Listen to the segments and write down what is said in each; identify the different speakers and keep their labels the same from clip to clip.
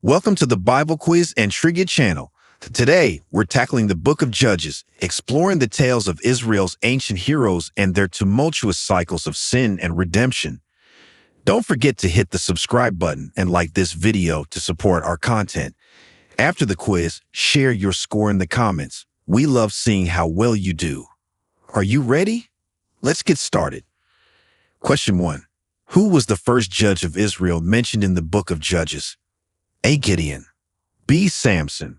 Speaker 1: Welcome to the Bible Quiz and Trivia channel. Today, we're tackling the book of Judges, exploring the tales of Israel's ancient heroes and their tumultuous cycles of sin and redemption. Don't forget to hit the subscribe button and like this video to support our content. After the quiz, share your score in the comments. We love seeing how well you do. Are you ready? Let's get started. Question 1. Who was the first judge of Israel mentioned in the book of Judges? A. Gideon, B. Samson,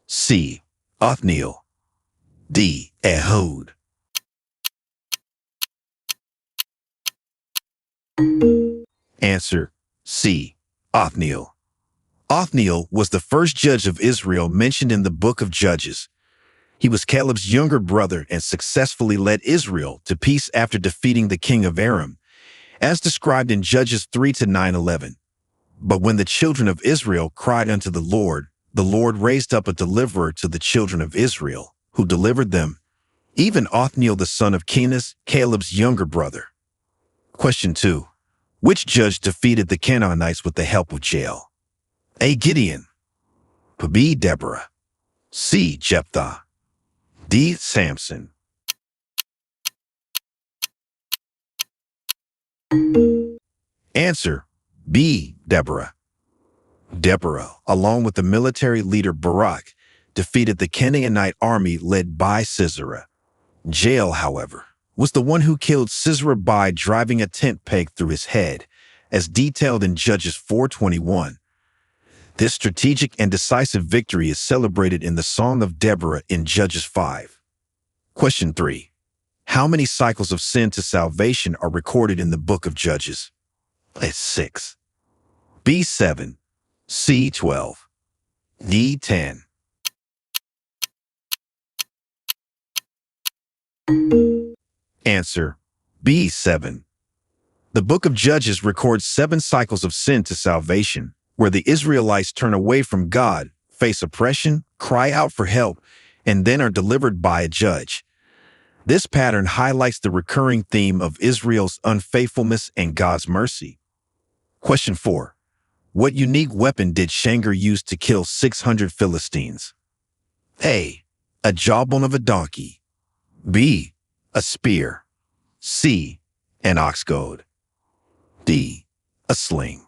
Speaker 1: C. Othniel, D. Ehud. Answer: C. Othniel. Othniel was the first judge of Israel mentioned in the book of Judges. He was Caleb's younger brother and successfully led Israel to peace after defeating the king of Aram, as described in Judges 3-9-11. But when the children of Israel cried unto the Lord raised up a deliverer to the children of Israel, who delivered them, even Othniel the son of Kenaz, Caleb's younger brother. Question 2. Which judge defeated the Canaanites with the help of Jael? A. Gideon, B. Deborah, C. Jephthah, D. Samson. Answer: B. Deborah. Deborah, along with the military leader Barak, defeated the Canaanite army led by Sisera. Jael, however, was the one who killed Sisera by driving a tent peg through his head, as detailed in Judges 4:21. This strategic and decisive victory is celebrated in the Song of Deborah in Judges 5. Question 3. How many cycles of sin to salvation are recorded in the book of Judges? A. 6, B. 7, C. 12, D. 10. Answer: B. 7. The book of Judges records 7 cycles of sin to salvation, where the Israelites turn away from God, face oppression, cry out for help, and then are delivered by a judge. This pattern highlights the recurring theme of Israel's unfaithfulness and God's mercy. Question 4. What unique weapon did Shamgar use to kill 600 Philistines? A. A jawbone of a donkey, B. A spear, C. An ox goad, D. A sling.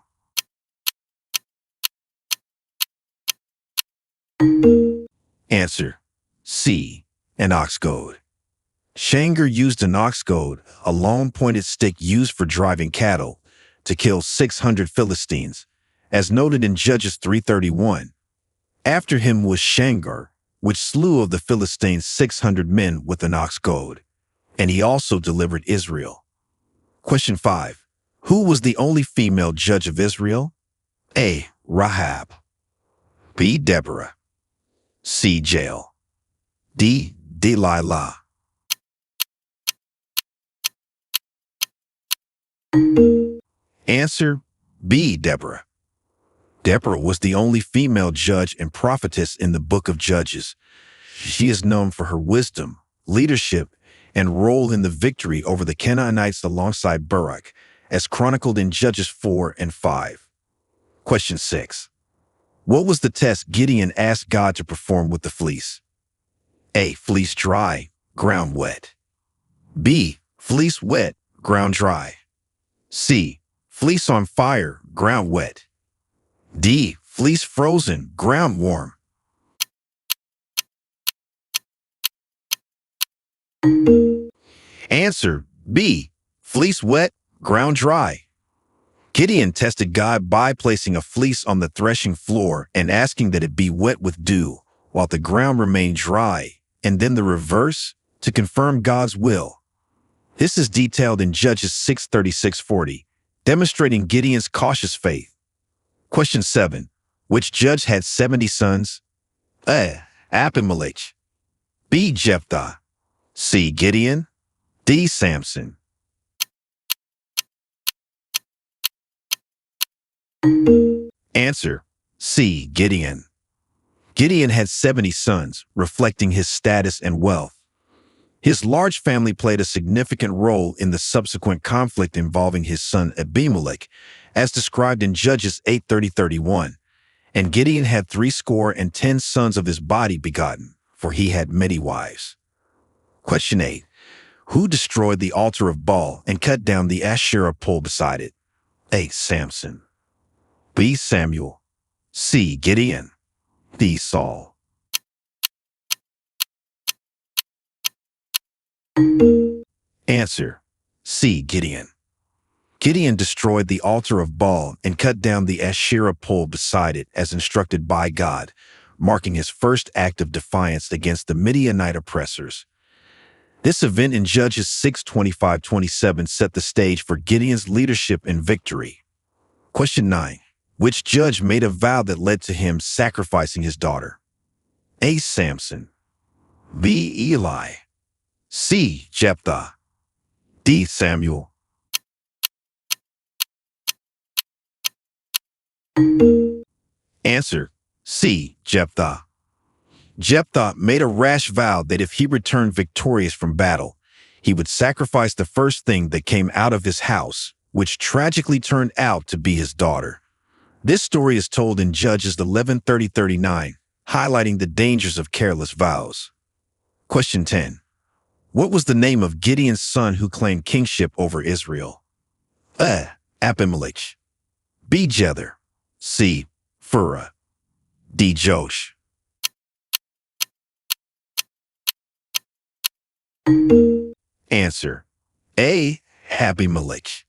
Speaker 1: Answer: C. An ox goad. Shamgar used an ox goad, a long-pointed stick used for driving cattle, to kill 600 Philistines, as noted in Judges 3:31. After him was Shamgar, which slew of the Philistines 600 men with an ox goad, and he also delivered Israel. Question 5. Who was the only female judge of Israel? A. Rahab, B. Deborah, C. Jael, D. Delilah. Answer: B. Deborah. Deborah was the only female judge and prophetess in the book of Judges. She is known for her wisdom, leadership, and role in the victory over the Canaanites alongside Barak, as chronicled in Judges 4 and 5. Question 6. What was the test Gideon asked God to perform with the fleece? A. Fleece dry, ground wet, B. Fleece wet, ground dry, C. Fleece on fire, ground wet, D. Fleece frozen, ground warm. Answer: B. Fleece wet, ground dry. Gideon tested God by placing a fleece on the threshing floor and asking that it be wet with dew, while the ground remained dry, and then the reverse, to confirm God's will. This is detailed in Judges 6:36-40, demonstrating Gideon's cautious faith. Question 7. Which judge had 70 sons? A. Abimelech, B. Jephthah, C. Gideon, D. Samson. Answer: C. Gideon. Gideon had 70 sons, reflecting his status and wealth. His large family played a significant role in the subsequent conflict involving his son Abimelech, as described in Judges 8:30-31, And Gideon had 70 sons of his body begotten, for he had many wives. Question 8. Who destroyed the altar of Baal and cut down the Asherah pole beside it? A. Samson. B. Samuel. C. Gideon. D. Saul. Answer. C. Gideon. Gideon destroyed the altar of Baal and cut down the Asherah pole beside it as instructed by God, marking his first act of defiance against the Midianite oppressors. This event in Judges 6:25-27 set the stage for Gideon's leadership and victory. Question 9. Which judge made a vow that led to him sacrificing his daughter? A. Samson. B. Eli. C. Jephthah. D. Samuel. Answer. C. Jephthah. Jephthah made a rash vow that if he returned victorious from battle, he would sacrifice the first thing that came out of his house, which tragically turned out to be his daughter. This story is told in Judges 11:30-39, highlighting the dangers of careless vows. Question 10. What was the name of Gideon's son who claimed kingship over Israel? A. Abimelech. B. Jephthah. C. Phurah. D. Josh. Answer. A. Abimelech.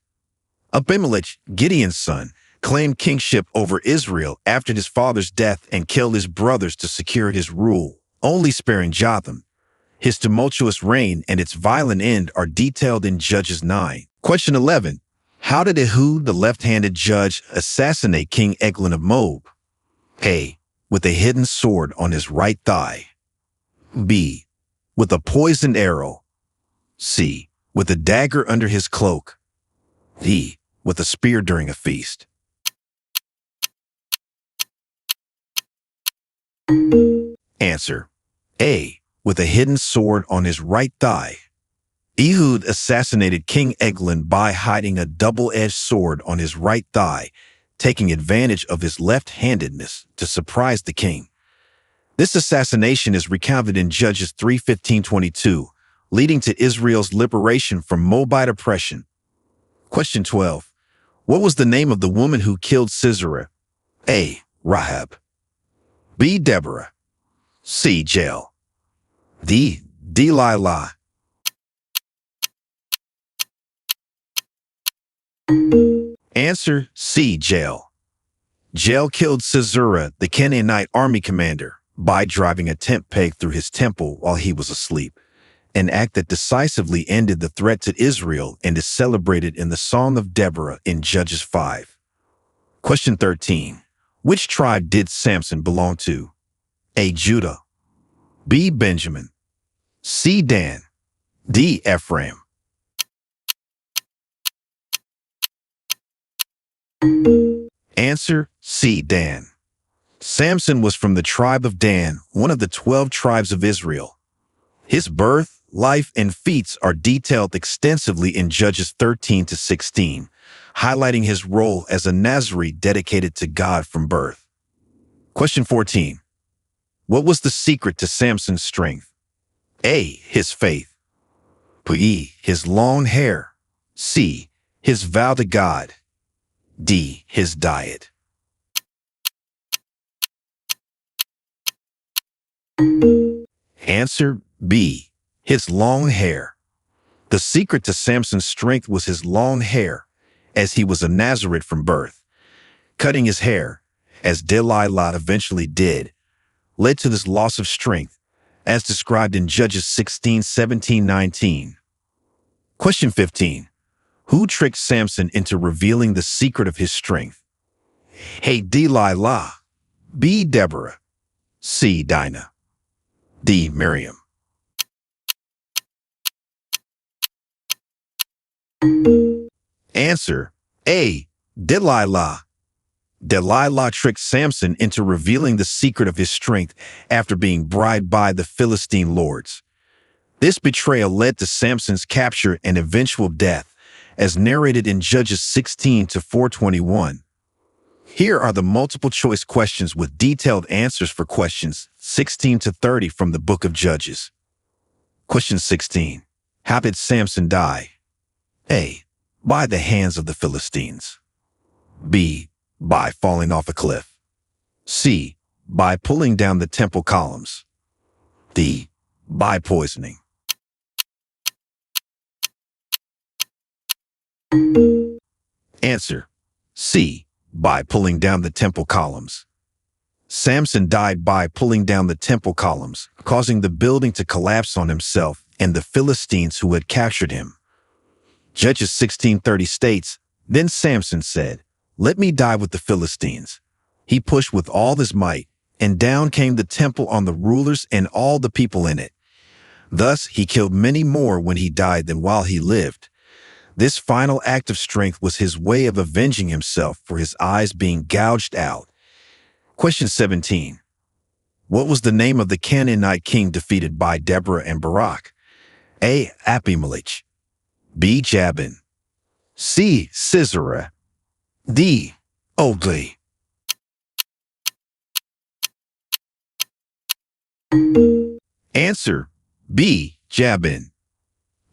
Speaker 1: Abimelech, Gideon's son, claimed kingship over Israel after his father's death and killed his brothers to secure his rule, only sparing Jotham. His tumultuous reign and its violent end are detailed in Judges 9. Question 11. How did Ehud, the left-handed judge, assassinate King Eglon of Moab? A. With a hidden sword on his right thigh. B. With a poisoned arrow. C. With a dagger under his cloak. D. With a spear during a feast. Answer. A. With a hidden sword on his right thigh. Ehud assassinated King Eglon by hiding a double-edged sword on his right thigh, taking advantage of his left-handedness to surprise the king. This assassination is recounted in Judges 3:15-22, leading to Israel's liberation from Moabite oppression. Question 12. What was the name of the woman who killed Sisera? A. Rahab. B. Deborah. C. Jael. D. Delilah. Answer. C. Jael. Jael killed Sisera, the Canaanite army commander, by driving a tent peg through his temple while he was asleep, an act that decisively ended the threat to Israel and is celebrated in the Song of Deborah in Judges 5. Question 13. Which tribe did Samson belong to? A. Judah. B. Benjamin. C. Dan. D. Ephraim. Answer. C. Dan. Samson was from the tribe of Dan, one of the 12 tribes of Israel. His birth, life, and feats are detailed extensively in Judges 13-16, highlighting his role as a Nazarite dedicated to God from birth. Question 14. What was the secret to Samson's strength? A. His faith. B. His long hair. C. His vow to God. D. His diet. Answer. B. His long hair. The secret to Samson's strength was his long hair, as he was a Nazarite from birth. Cutting his hair, as Delilah eventually did, led to this loss of strength, as described in Judges 16:17-19. Question 15. Who tricked Samson into revealing the secret of his strength? A. Delilah. B. Deborah. C. Dinah. D. Miriam. Answer. A. Delilah. Delilah tricked Samson into revealing the secret of his strength after being bribed by the Philistine lords. This betrayal led to Samson's capture and eventual death, as narrated in Judges 16-421. Here are the multiple choice questions with detailed answers for questions 16 to 30 from the book of Judges. Question 16. How did Samson die? A. By the hands of the Philistines. B. By falling off a cliff. C. By pulling down the temple columns. D. By poisoning. Answer. C. By pulling down the temple columns. Samson died by pulling down the temple columns, causing the building to collapse on himself and the Philistines who had captured him. Judges 16:30 states, Then Samson said, Let me die with the Philistines. He pushed with all his might, and down came the temple on the rulers and all the people in it. Thus he killed many more when he died than while he lived. This final act of strength was his way of avenging himself for his eyes being gouged out. Question 17. What was the name of the Canaanite king defeated by Deborah and Barak? A. Abimelech. B. Jabin. C. Sisera. D. Ogli. Answer. B. Jabin.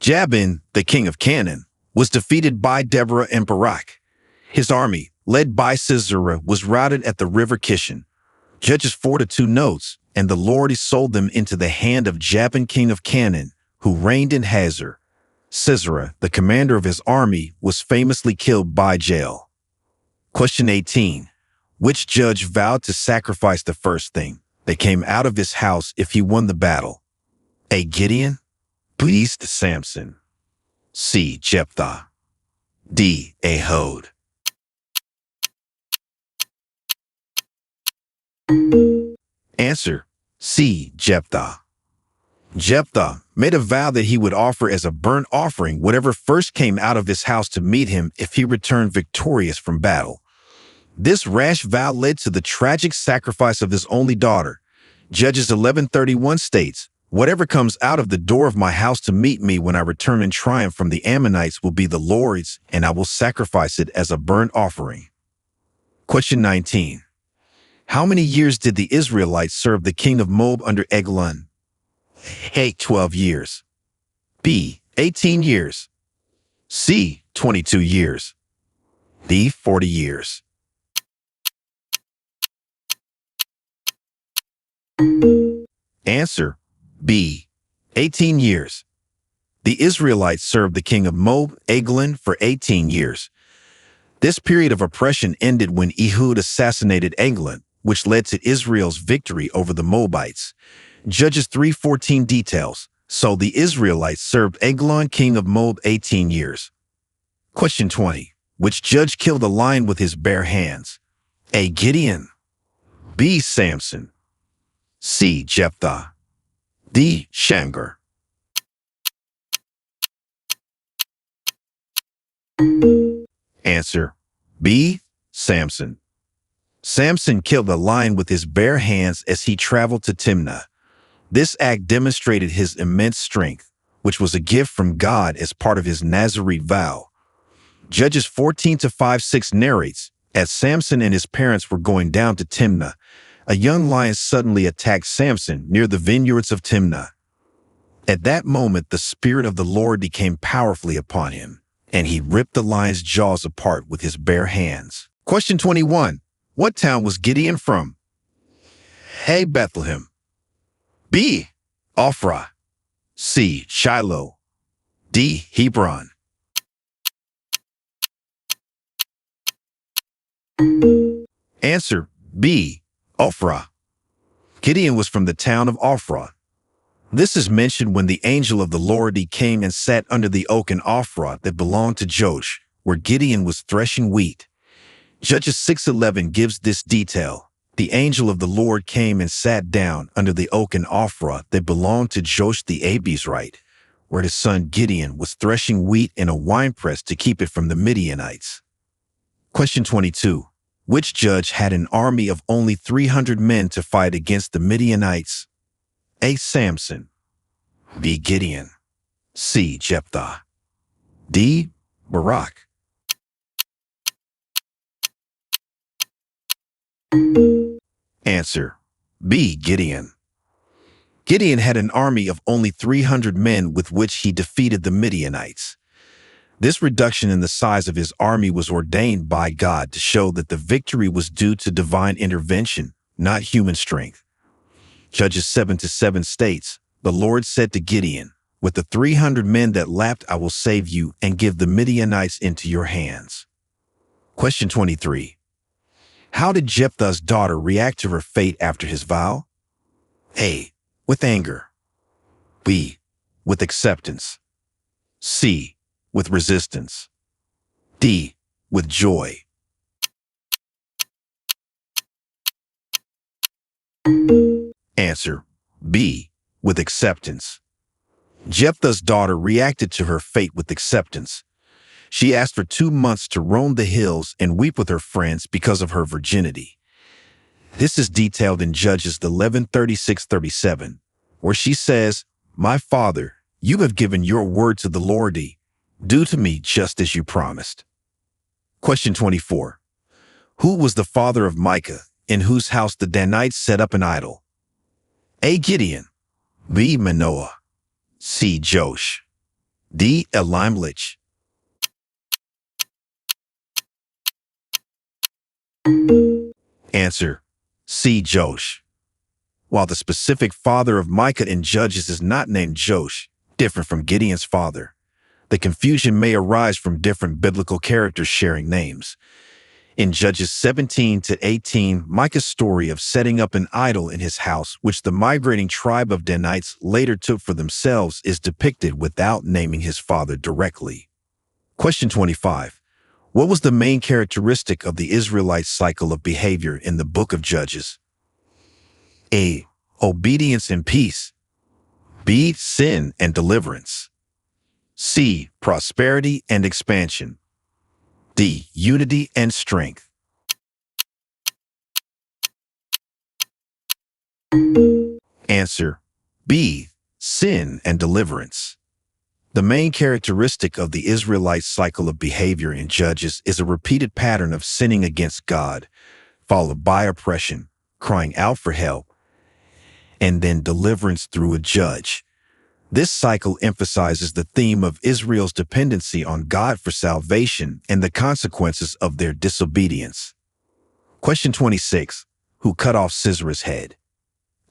Speaker 1: Jabin, the king of Canaan, was defeated by Deborah and Barak. His army, led by Sisera, was routed at the river Kishon. Judges 4:2 notes, And the Lord sold them into the hand of Jabin, king of Canaan, who reigned in Hazor. Sisera, the commander of his army, was famously killed by Jael. Question 18. Which judge vowed to sacrifice the first thing that came out of his house if he won the battle? A. Gideon. B. Samson. C. Jephthah. D. Ehud. Answer. C. Jephthah. Jephthah made a vow that he would offer as a burnt offering whatever first came out of his house to meet him if he returned victorious from battle. This rash vow led to the tragic sacrifice of his only daughter. Judges 11:31 states, Whatever comes out of the door of my house to meet me when I return in triumph from the Ammonites will be the Lord's, and I will sacrifice it as a burnt offering. Question 19. How many years did the Israelites serve the king of Moab under Eglon? A. 12 years. B. 18 years. C. 22 years. D. 40 years. Answer. B. 18 years. The Israelites served the king of Moab, Eglon, for 18 years. This period of oppression ended when Ehud assassinated Eglon, which led to Israel's victory over the Moabites. Judges 3:14 details, So the Israelites served Eglon, king of Moab, 18 years. Question 20. Which judge killed a lion with his bare hands? A. Gideon. B. Samson. C. Jephthah. D. Shamgar. Answer. B. Samson. Samson killed a lion with his bare hands as he traveled to Timnah. This act demonstrated his immense strength, which was a gift from God as part of his Nazarite vow. Judges 14:5-6 narrates, As Samson and his parents were going down to Timnah, a young lion suddenly attacked Samson near the vineyards of Timnah. At that moment, the Spirit of the Lord became powerfully upon him, and he ripped the lion's jaws apart with his bare hands. Question 21. What town was Gideon from? A. Bethlehem. B. Ophrah. C. Shiloh. D. Hebron. Answer. B. Ophrah. Gideon was from the town of Ophrah. This is mentioned when the angel of the Lord came and sat under the oak in Ophrah that belonged to Joash, where Gideon was threshing wheat. Judges 6:11 gives this detail. The angel of the Lord came and sat down under the oak in Ophrah that belonged to Joash the Abiezrite, where his son Gideon was threshing wheat in a winepress to keep it from the Midianites. Question 22. Which judge had an army of only 300 men to fight against the Midianites? A. Samson. B. Gideon. C. Jephthah. D. Barak. Answer: B. Gideon. Gideon had an army of only 300 men with which he defeated the Midianites. This reduction in the size of his army was ordained by God to show that the victory was due to divine intervention, not human strength. Judges 7-7 states, "The Lord said to Gideon, with the 300 men that lapped I will save you and give the Midianites into your hands." Question 23. How did Jephthah's daughter react to her fate after his vow? A. With anger. B. With acceptance. C. With resistance. D. With joy. Answer: B. With acceptance. Jephthah's daughter reacted to her fate with acceptance. She asked for 2 months to roam the hills and weep with her friends because of her virginity. This is detailed in Judges 11:36-37, where she says, "My father, you have given your word to the Lord. Do to me just as you promised." Question 24. Who was the father of Micah, in whose house the Danites set up an idol? A. Gideon. B. Manoah. C. Josh. D. Abimelech. Answer: C. Josh. While the specific father of Micah in Judges is not named Josh, different from Gideon's father, the confusion may arise from different biblical characters sharing names. In Judges 17-18, Micah's story of setting up an idol in his house, which the migrating tribe of Danites later took for themselves, is depicted without naming his father directly. Question 25. What was the main characteristic of the Israelites' cycle of behavior in the book of Judges? A. Obedience and peace. B. Sin and deliverance. C. Prosperity and expansion. D. Unity and strength. Answer: B. Sin and deliverance. The main characteristic of the Israelites' cycle of behavior in Judges is a repeated pattern of sinning against God, followed by oppression, crying out for help, and then deliverance through a judge. This cycle emphasizes the theme of Israel's dependency on God for salvation and the consequences of their disobedience. Question 26. Who cut off Sisera's head?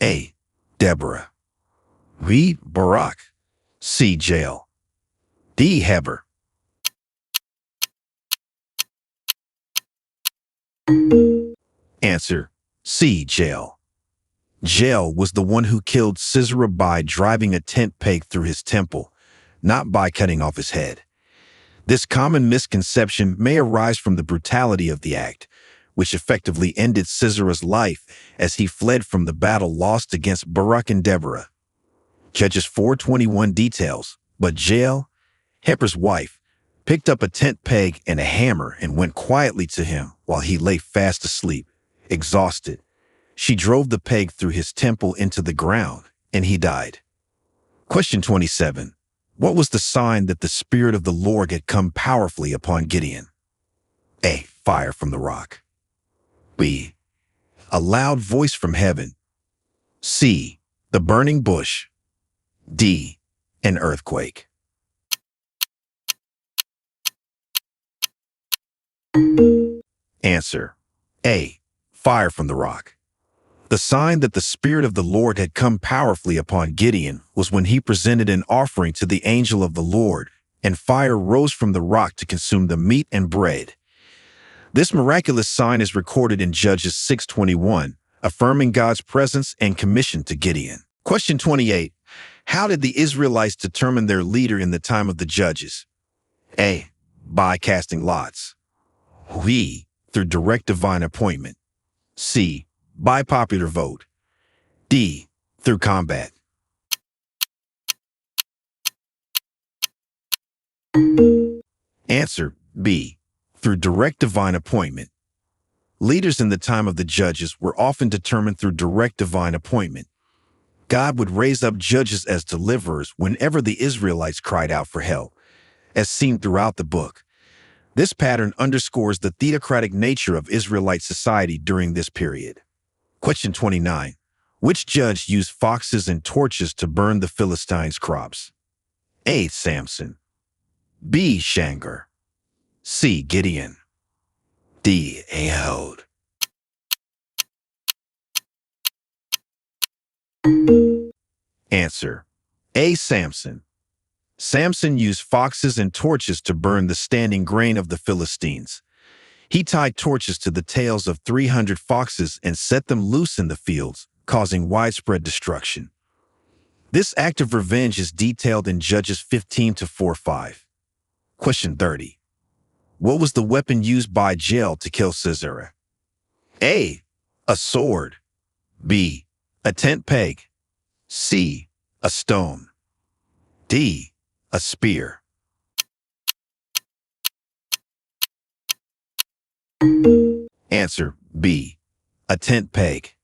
Speaker 1: A. Deborah. B. Barak. C. Jael. D. Heber. Answer: C. Jael. Jael was the one who killed Sisera by driving a tent peg through his temple, not by cutting off his head. This common misconception may arise from the brutality of the act, which effectively ended Sisera's life as he fled from the battle lost against Barak and Deborah. Judges 4:21 details, but Jael, Heber's wife, picked up a tent peg and a hammer and went quietly to him while he lay fast asleep, exhausted. She drove the peg through his temple into the ground, and he died. Question 27. What was the sign that the Spirit of the Lord had come powerfully upon Gideon? A. Fire from the rock. B. A loud voice from heaven. C. The burning bush. D. An earthquake. Answer: A. Fire from the rock. The sign that the Spirit of the Lord had come powerfully upon Gideon was when he presented an offering to the angel of the Lord, and fire rose from the rock to consume the meat and bread. This miraculous sign is recorded in Judges 6:21, affirming God's presence and commission to Gideon. Question 28. How did the Israelites determine their leader in the time of the Judges? A. By casting lots. B. Through direct divine appointment. C. By popular vote. D. Through combat. Answer: B. Through direct divine appointment. Leaders in the time of the Judges were often determined through direct divine appointment. God would raise up judges as deliverers whenever the Israelites cried out for help, as seen throughout the book. This pattern underscores the theocratic nature of Israelite society during this period. Question 29. Which judge used foxes and torches to burn the Philistines' crops? A. Samson. B. Shangar. C. Gideon. D. Ehud. Answer. A. Samson. Samson used foxes and torches to burn the standing grain of the Philistines. He tied torches to the tails of 300 foxes and set them loose in the fields, causing widespread destruction. This act of revenge is detailed in Judges 15-4-5. Question 30. What was the weapon used by Jael to kill Sisera? A. A sword. B. A tent peg. C. A stone. D. A spear. Answer. B. A tent peg.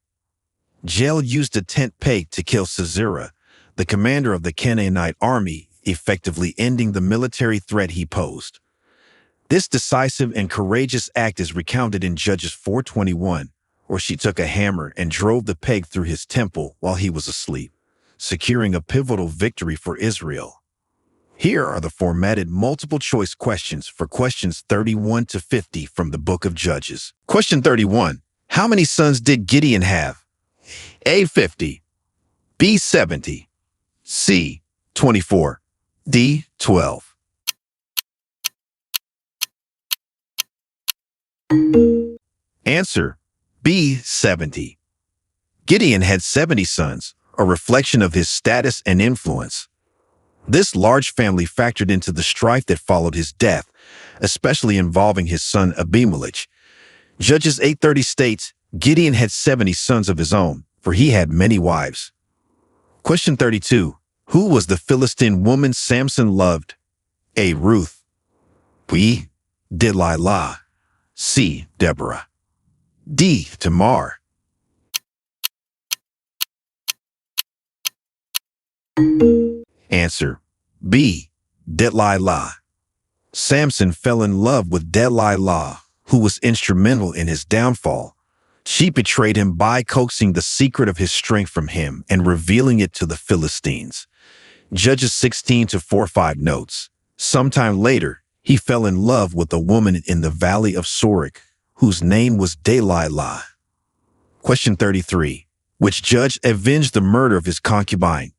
Speaker 1: Jael used a tent peg to kill Sisera, the commander of the Canaanite army, effectively ending the military threat he posed. This decisive and courageous act is recounted in Judges 4:21, where she took a hammer and drove the peg through his temple while he was asleep, securing a pivotal victory for Israel. Here are the formatted multiple-choice questions for questions 31-50 from the Book of Judges. Question 31. How many sons did Gideon have? A. 50. B. 70. C. 24. D. 12. Answer. B. 70. Gideon had 70 sons, a reflection of his status and influence. This large family factored into the strife that followed his death, especially involving his son Abimelech. Judges 8:30 states, Gideon had 70 sons of his own, for he had many wives. Question 32. Who was the Philistine woman Samson loved? A. Ruth. B. Delilah. C. Deborah. D. Tamar. Answer. B. Delilah. Samson fell in love with Delilah, who was instrumental in his downfall. She betrayed him by coaxing the secret of his strength from him and revealing it to the Philistines. Judges 16-4-5 notes, sometime later, he fell in love with a woman in the valley of Sorek, whose name was Delilah. Question 33. Which judge avenged the murder of his concubine?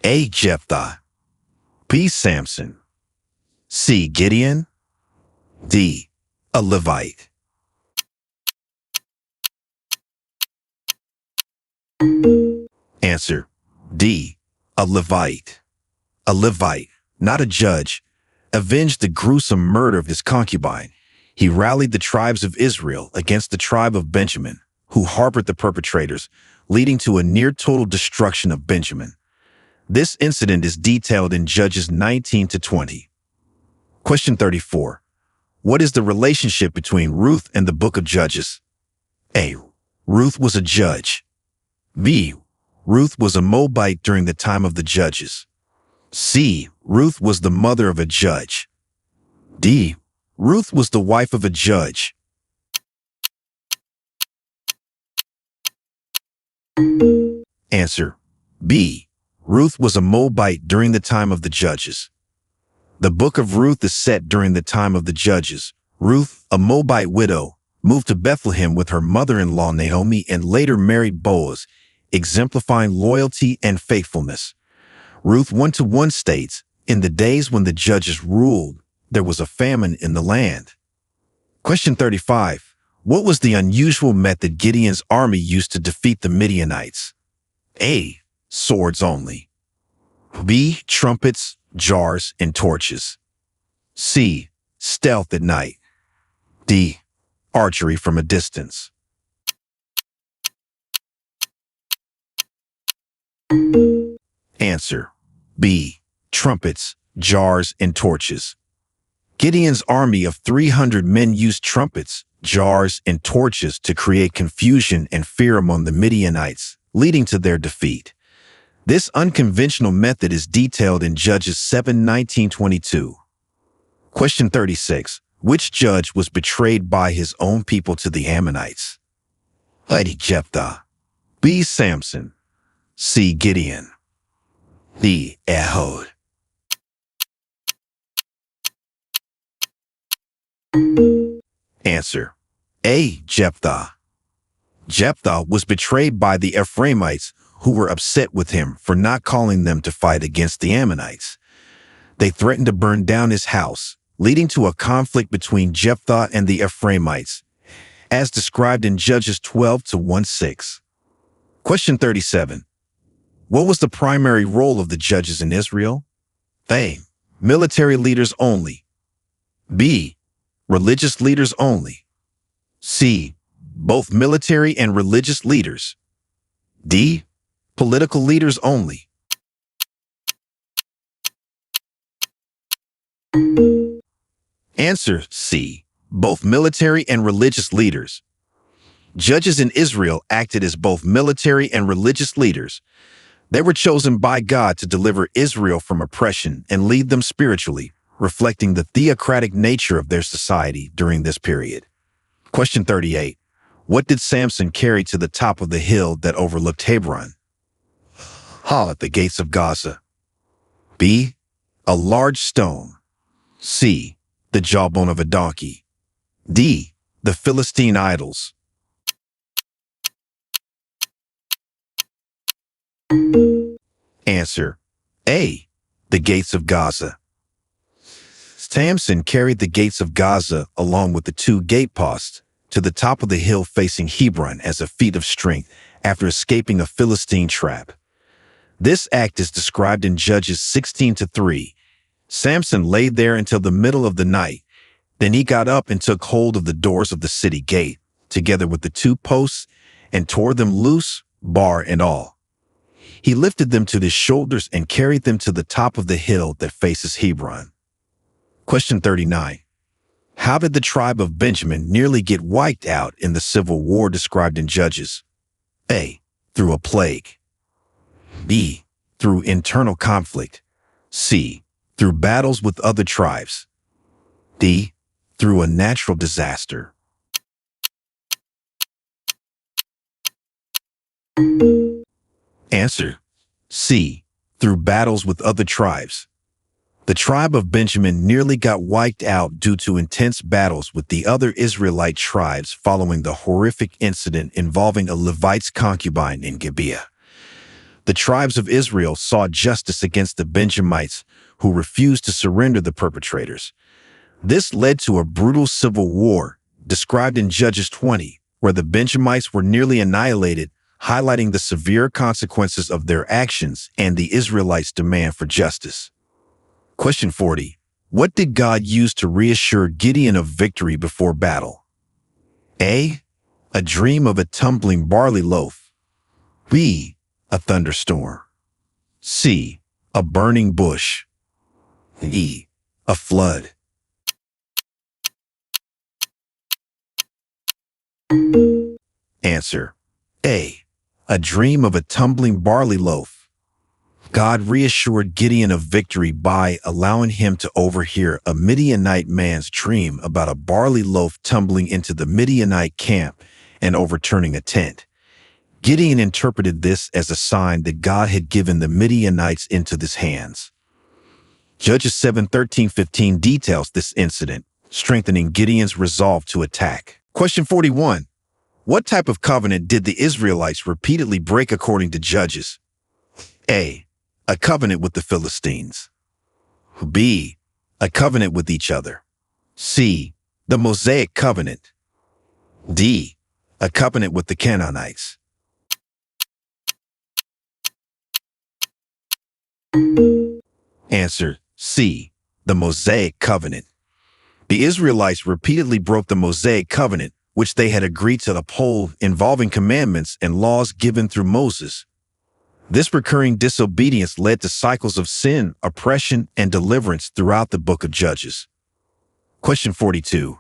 Speaker 1: A. Jephthah. B. Samson. C. Gideon. D. A Levite. Answer. D. A Levite. A Levite, not a judge, avenged the gruesome murder of his concubine. He rallied the tribes of Israel against the tribe of Benjamin, who harbored the perpetrators, leading to a near-total destruction of Benjamin. This incident is detailed in Judges 19-20. Question 34. What is the relationship between Ruth and the Book of Judges? A. Ruth was a judge. B. Ruth was a Moabite during the time of the judges. C. Ruth was the mother of a judge. D. Ruth was the wife of a judge. Answer. B. Ruth was a Moabite during the time of the judges. The book of Ruth is set during the time of the judges. Ruth, a Moabite widow, moved to Bethlehem with her mother-in-law Naomi and later married Boaz, exemplifying loyalty and faithfulness. Ruth 1:1 states, in the days when the judges ruled, there was a famine in the land. Question 35. What was the unusual method Gideon's army used to defeat the Midianites? A. Swords only. B. Trumpets, jars, and torches. C. Stealth at night. D. Archery from a distance. Answer. B. Trumpets, jars, and torches. Gideon's army of 300 men used trumpets, jars, and torches to create confusion and fear among the Midianites, leading to their defeat. This unconventional method is detailed in Judges 7:19-22. Question 36. Which judge was betrayed by his own people to the Ammonites? A. Jephthah. B. Samson. C. Gideon. D. Ehud. Answer: A. Jephthah. Jephthah was betrayed by the Ephraimites, who were upset with him for not calling them to fight against the Ammonites. They threatened to burn down his house, leading to a conflict between Jephthah and the Ephraimites, as described in Judges 12-1-6. Question 37. What was the primary role of the judges in Israel? A. Military leaders only. B. Religious leaders only. C. Both military and religious leaders. D. Political leaders only. Answer: C. Both military and religious leaders. Judges in Israel acted as both military and religious leaders. They were chosen by God to deliver Israel from oppression and lead them spiritually, reflecting the theocratic nature of their society during this period. Question 38. What did Samson carry to the top of the hill that overlooked Hebron? A. The gates of Gaza. B. A large stone. C. The jawbone of a donkey. D. The Philistine idols. Answer: A. The gates of Gaza. Samson carried the gates of Gaza along with the two gate posts to the top of the hill facing Hebron as a feat of strength after escaping a Philistine trap. This act is described in Judges 16-3. Samson laid there until the middle of the night. Then he got up and took hold of the doors of the city gate, together with the two posts, and tore them loose, bar and all. He lifted them to his shoulders and carried them to the top of the hill that faces Hebron. Question 39. How did the tribe of Benjamin nearly get wiped out in the civil war described in Judges? A. Through a plague. B. Through internal conflict. C. Through battles with other tribes. D. Through a natural disaster. Answer: C. Through battles with other tribes. The tribe of Benjamin nearly got wiped out due to intense battles with the other Israelite tribes following the horrific incident involving a Levite's concubine in Gibeah. The tribes of Israel sought justice against the Benjamites, who refused to surrender the perpetrators. This led to a brutal civil war, described in Judges 20, where the Benjamites were nearly annihilated, highlighting the severe consequences of their actions and the Israelites' demand for justice. Question 40. What did God use to reassure Gideon of victory before battle? A. A dream of a tumbling barley loaf. B. A thunderstorm. C. A burning bush. E. A flood. Answer: A. A dream of a tumbling barley loaf. God reassured Gideon of victory by allowing him to overhear a Midianite man's dream about a barley loaf tumbling into the Midianite camp and overturning a tent. Gideon interpreted this as a sign that God had given the Midianites into his hands. Judges 7:13-15 details this incident, strengthening Gideon's resolve to attack. Question 41. What type of covenant did the Israelites repeatedly break according to Judges? A. A covenant with the Philistines. B. A covenant with each other. C. The Mosaic covenant. D. A covenant with the Canaanites. Answer: C. The Mosaic covenant. The Israelites repeatedly broke the Mosaic covenant, which they had agreed to uphold, involving commandments and laws given through Moses. This recurring disobedience led to cycles of sin, oppression, and deliverance throughout the book of Judges. Question 42.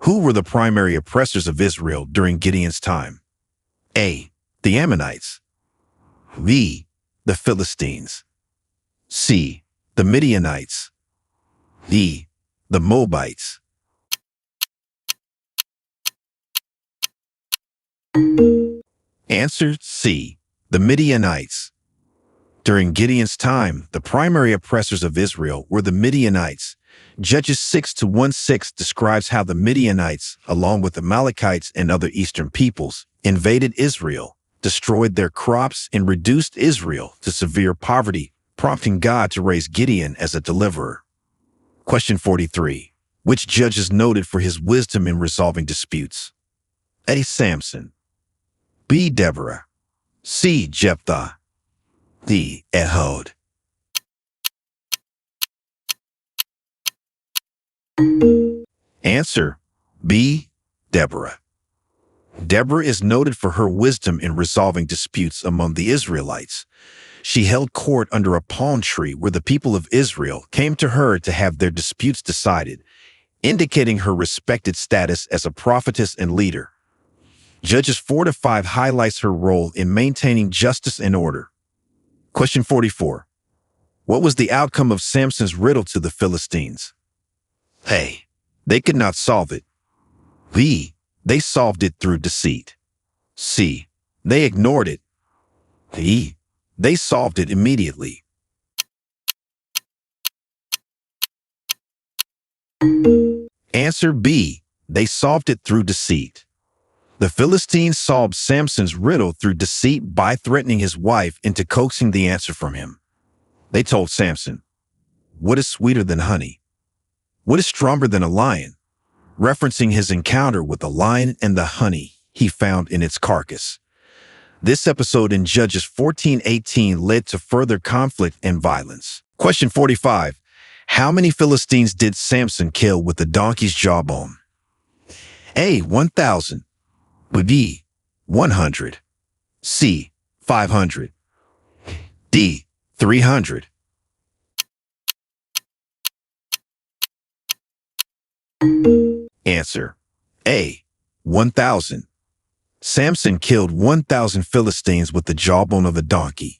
Speaker 1: Who were the primary oppressors of Israel during Gideon's time? A. The Ammonites. B. The Philistines. C. The Midianites. D. The Moabites. Answer C. The Midianites. During Gideon's time, the primary oppressors of Israel were the Midianites. Judges 6-1-6 describes how the Midianites, along with the Amalekites and other eastern peoples, invaded Israel, destroyed their crops, and reduced Israel to severe poverty, prompting God to raise Gideon as a deliverer. Question 43. Which judge is noted for his wisdom in resolving disputes? A. Samson. B. Deborah. C. Jephthah. D. Ehud. Answer B. Deborah. Deborah is noted for her wisdom in resolving disputes among the Israelites. She held court under a palm tree where the people of Israel came to her to have their disputes decided, indicating her respected status as a prophetess and leader. Judges 4-5 highlights her role in maintaining justice and order. Question 44. What was the outcome of Samson's riddle to the Philistines? A. They could not solve it. B. They solved it through deceit. C. They ignored it. D. They solved it immediately. Answer B. They solved it through deceit. The Philistines solved Samson's riddle through deceit by threatening his wife into coaxing the answer from him. They told Samson, "What is sweeter than honey? What is stronger than a lion?" referencing his encounter with the lion and the honey he found in its carcass. This episode in Judges 14:18 led to further conflict and violence. Question 45. How many Philistines did Samson kill with the donkey's jawbone? A. 1,000. B. 100. C. 500. D. 300. Answer A. 1,000. Samson killed 1,000 Philistines with the jawbone of a donkey.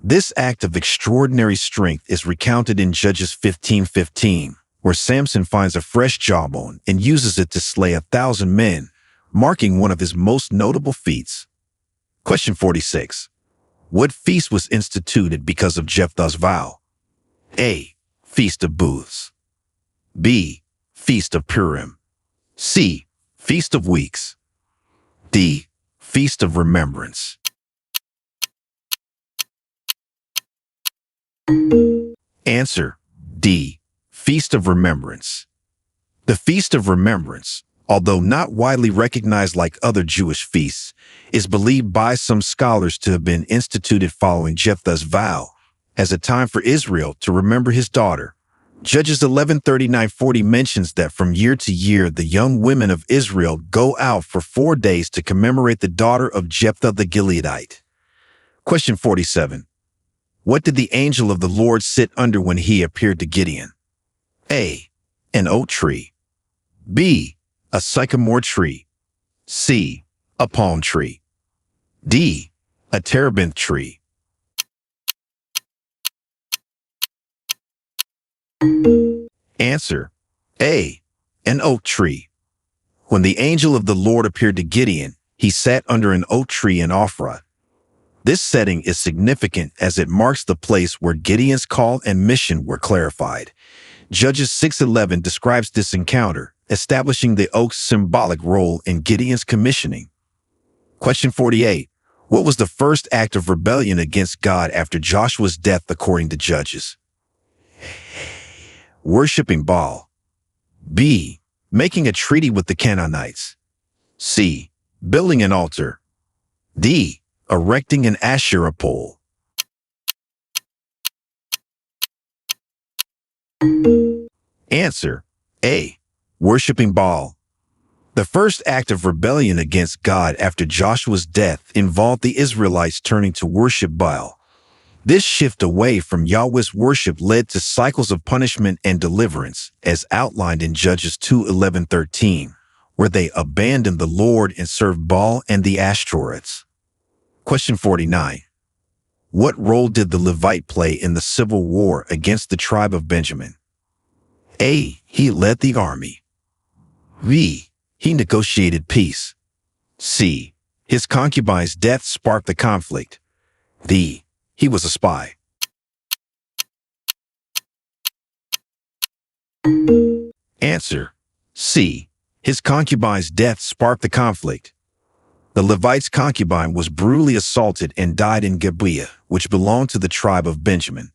Speaker 1: This act of extraordinary strength is recounted in Judges 15:15, where Samson finds a fresh jawbone and uses it to slay 1,000 men, marking one of his most notable feats. Question 46. What feast was instituted because of Jephthah's vow? A. Feast of Booths. B. Feast of Purim. C. Feast of Weeks. D. Feast of Remembrance. Answer D. Feast of Remembrance. The Feast of Remembrance, although not widely recognized like other Jewish feasts, is believed by some scholars to have been instituted following Jephthah's vow as a time for Israel to remember his daughter. Judges 11:39-40 mentions that from year to year the young women of Israel go out for 4 days to commemorate the daughter of Jephthah the Gileadite. Question 47. What did the angel of the Lord sit under when he appeared to Gideon? A. An oak tree. B. A sycamore tree. C. A palm tree. D. A terebinth tree. Answer A. An oak tree. When the angel of the Lord appeared to Gideon, he sat under an oak tree in Ophrah. This setting is significant as it marks the place where Gideon's call and mission were clarified. Judges 6:11 describes this encounter, establishing the oak's symbolic role in Gideon's commissioning. Question 48. What was the first act of rebellion against God after Joshua's death according to Judges? Worshipping Baal. B. Making a treaty with the Canaanites. C. Building an altar. D. Erecting an Asherah pole. Answer A. Worshipping Baal. The first act of rebellion against God after Joshua's death involved the Israelites turning to worship Baal. This shift away from Yahweh's worship led to cycles of punishment and deliverance, as outlined in Judges 2:11-13, where they abandoned the Lord and served Baal and the Ashtoreths. Question 49. What role did the Levite play in the civil war against the tribe of Benjamin? A. He led the army. B. He negotiated peace. C. His concubine's death sparked the conflict. D. He was a spy. Answer. C. His concubine's death sparked the conflict. The Levite's concubine was brutally assaulted and died in Gibeah, which belonged to the tribe of Benjamin.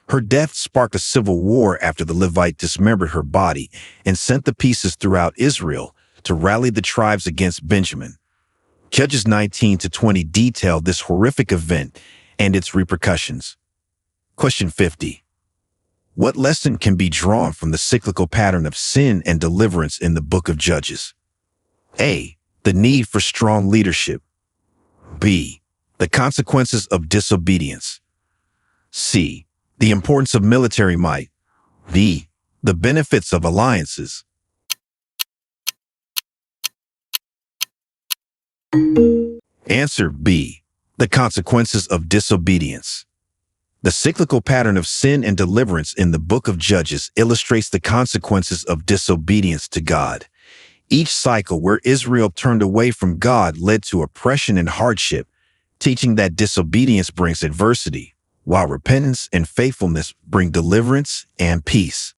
Speaker 1: Her death sparked a civil war after the Levite dismembered her body and sent the pieces throughout Israel to rally the tribes against Benjamin. Judges 19 to 20 detail this horrific event and its repercussions. Question 50. What lesson can be drawn from the cyclical pattern of sin and deliverance in the book of Judges? A. The need for strong leadership. B. The consequences of disobedience. C. The importance of military might. D. The benefits of alliances. Answer B. The consequences of disobedience. The cyclical pattern of sin and deliverance in the book of Judges illustrates the consequences of disobedience to God. Each cycle where Israel turned away from God led to oppression and hardship, teaching that disobedience brings adversity, while repentance and faithfulness bring deliverance and peace.